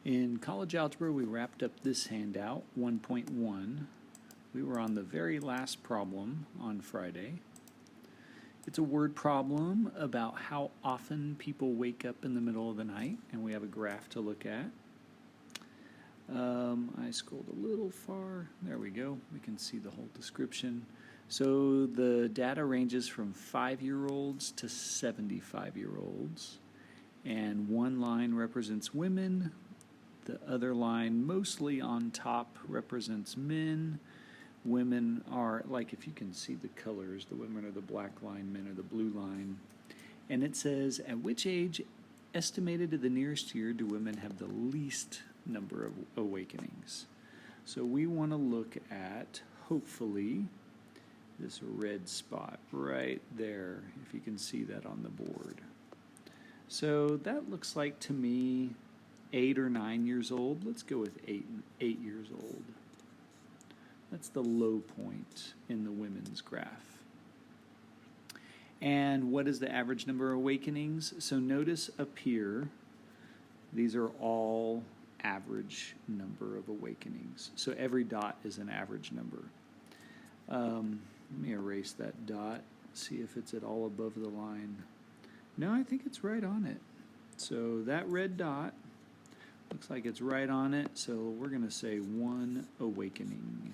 In college algebra, we wrapped up this handout, 1.1. We were on the very last problem on Friday. It's a word problem about how often people wake up in the middle of the night, and we have a graph to look at. I scrolled a little far. There we go. We can see the whole description. So the data ranges from 5-year-olds to 75-year-olds. And one line represents women. The other line, mostly on top, represents men. Women are, like if you can see the colors, the women are the black line, men are the blue line. And it says, at which age, estimated to the nearest year, do women have the least number of awakenings? So we want to look at, hopefully, this red spot right there, if you can see that on the board. So that looks like to me 8 or 9 years old. Let's go with 8 years old. That's the low point in the women's graph. And what is the average number of awakenings? So notice up here, these are all average number of awakenings. So every dot is an average number. Let me erase that dot, see if it's at all above the line. No, I think it's right on it. So that red dot looks like it's right on it, so we're going to say 1 awakening.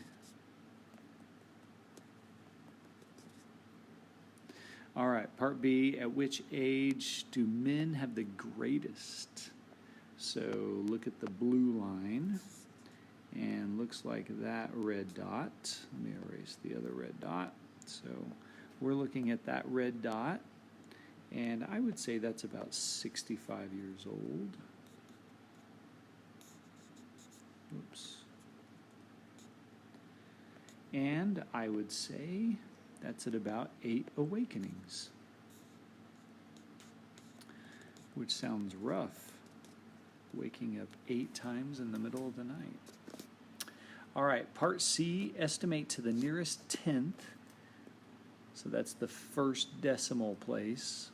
All right, part B, at which age do men have the greatest? So look at the blue line, and looks like that red dot. Let me erase the other red dot. So we're looking at that red dot, and I would say that's about 65 years old. Oops. And I would say that's at about 8 awakenings, which sounds rough, waking up 8 times in the middle of the night. All right, part C, estimate to the nearest 10th. So that's the first decimal place.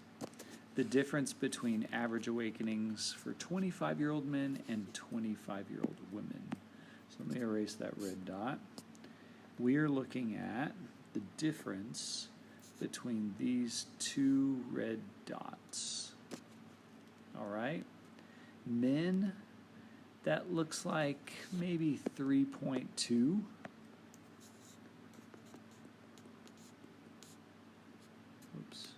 The difference between average awakenings for 25-year-old men and 25-year-old women. So let me erase that red dot. We are looking at the difference between these 2 red dots. All right. Men, that looks like maybe 3.2. Oops.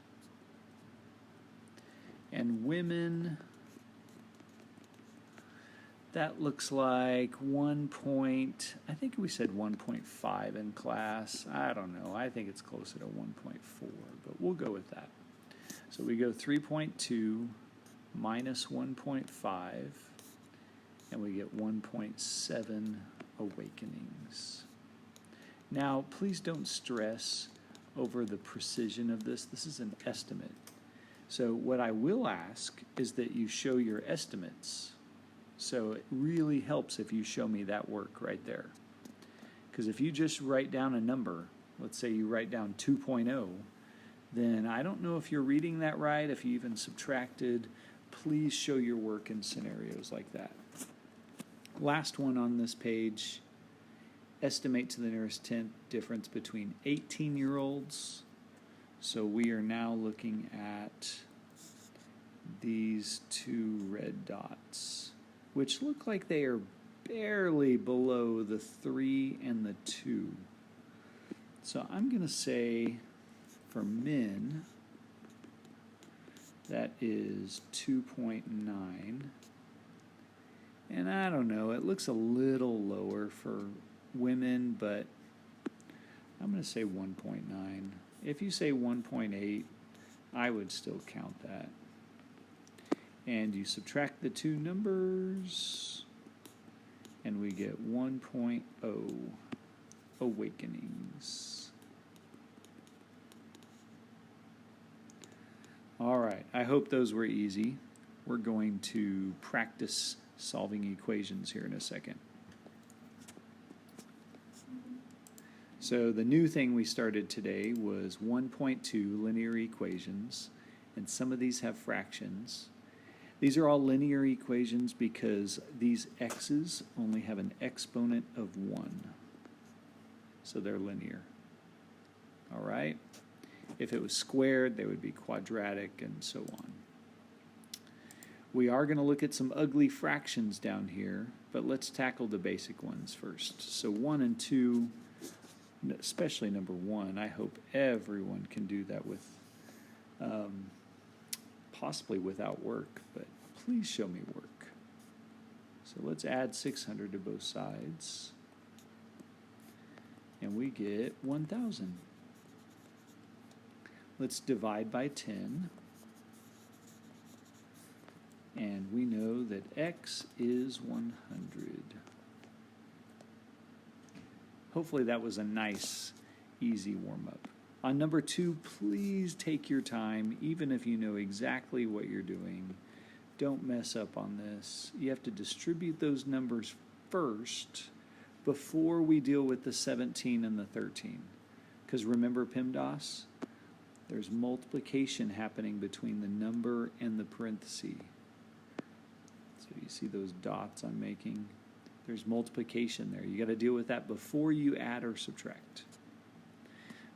And women, that looks like I think we said 1.5 in class. I don't know. I think it's closer to 1.4, but we'll go with that. So we go 3.2 minus 1.5, and we get 1.7 awakenings. Now, please don't stress over the precision of this. This is an estimate. So what I will ask is that you show your estimates. So it really helps if you show me that work right there. Because if you just write down a number, let's say you write down 2.0, then I don't know if you're reading that right, if you even subtracted. Please show your work in scenarios like that. Last one on this page, estimate to the nearest 10th difference between 18-year-olds. So we are now looking at these 2 red dots, which look like they are barely below the 3 and the 2. So I'm going to say for men, that is 2.9. And I don't know, it looks a little lower for women, but I'm going to say 1.9. If you say 1.8, I would still count that. And you subtract the 2 numbers, and we get 1.0 awakenings. All right, I hope those were easy. We're going to practice solving equations here in a second. So the new thing we started today was 1.2 linear equations, and some of these have fractions. These are all linear equations because these x's only have an exponent of 1. So they're linear. All right? If it was squared, they would be quadratic and so on. We are going to look at some ugly fractions down here, but let's tackle the basic ones first. So 1 and 2, especially number 1, I hope everyone can do that with, possibly without work, but please show me work. So let's add 600 to both sides, and we get 1,000. Let's divide by 10. And we know that x is 100. Hopefully that was a nice, easy warm-up. On number 2, please take your time, even if you know exactly what you're doing. Don't mess up on this. You have to distribute those numbers first before we deal with the 17 and the 13. Because remember PEMDAS? There's multiplication happening between the number and the parenthesis. So you see those dots I'm making? There's multiplication there. You got to deal with that before you add or subtract.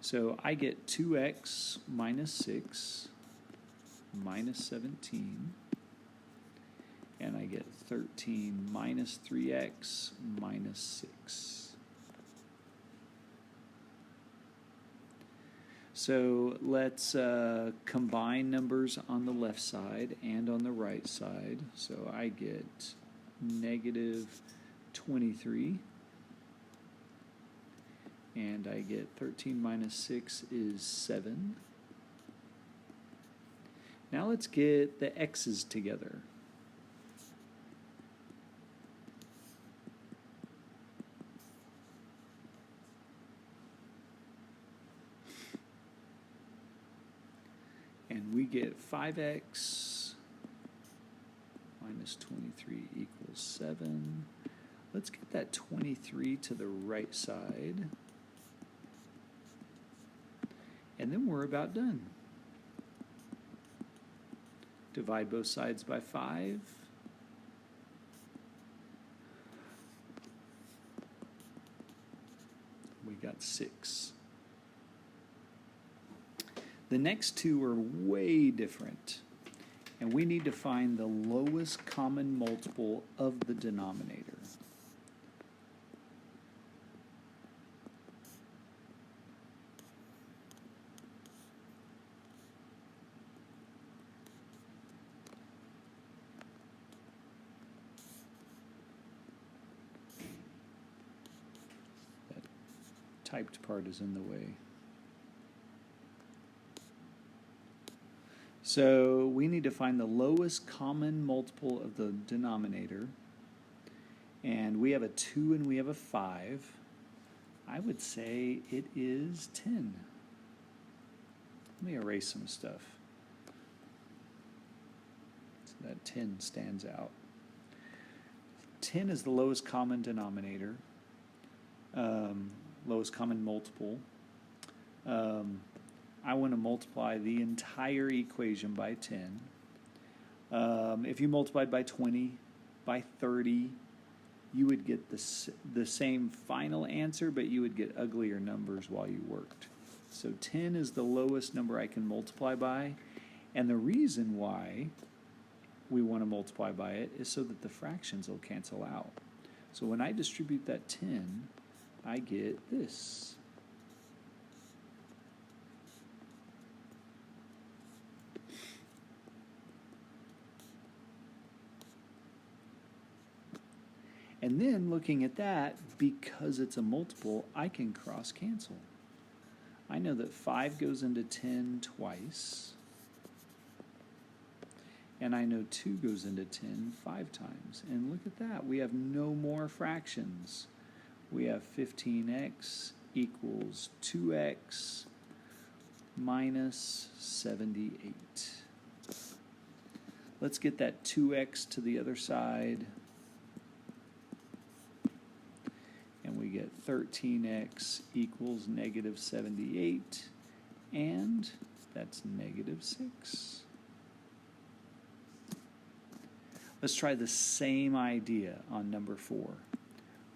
So I get 2x minus 6 minus 17. And I get 13 minus 3x minus 6. So let's combine numbers on the left side and on the right side. So I get negative 23. And I get 13 minus 6 is 7. Now let's get the x's together. And we get 5x minus 23 equals 7. Let's get that 23 to the right side. And then we're about done. Divide both sides by 5. We got 6. The next two are way different, and we need to find the lowest common multiple of the denominator. That typed part is in the way. So we need to find the lowest common multiple of the denominator. And we have a 2 and we have a 5. I would say it is 10. Let me erase some stuff. So that 10 stands out. 10 is the lowest common denominator, lowest common multiple. I want to multiply the entire equation by 10. If you multiplied by 20, by 30, you would get the same final answer, but you would get uglier numbers while you worked. So 10 is the lowest number I can multiply by, and the reason why we want to multiply by it is so that the fractions will cancel out. So when I distribute that 10, I get this. And then looking at that, because it's a multiple, I can cross cancel. I know that 5 goes into 10 twice. And I know 2 goes into 10 5 times. And look at that, we have no more fractions. We have 15x equals 2x minus 78. Let's get that 2x to the other side. And we get 13x equals negative 78, and that's negative 6. Let's try the same idea on number 4.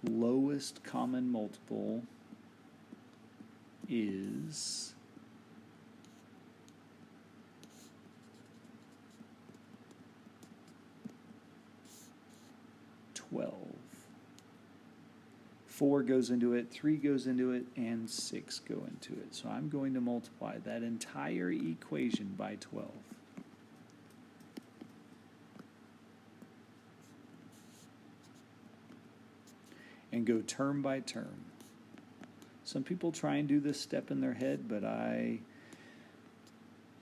Lowest common multiple is 12. 4 goes into it, 3 goes into it, and 6 go into it. So I'm going to multiply that entire equation by 12. And go term by term. Some people try and do this step in their head, but I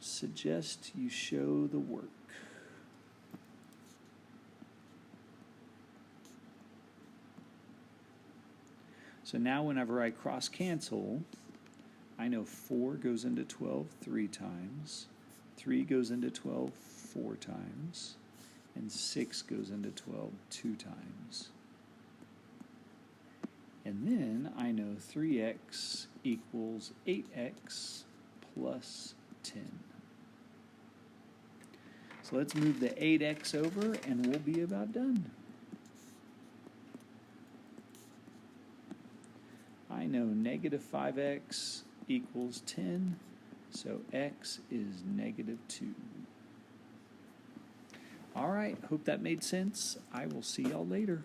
suggest you show the work. So now whenever I cross cancel, I know 4 goes into 12 3 times, 3 goes into 12 4 times, and 6 goes into 12 2 times. And then I know 3x equals 8x plus 10. So let's move the 8x over and we'll be about done. I know negative 5x equals 10, so x is negative 2. All right, hope that made sense. I will see y'all later.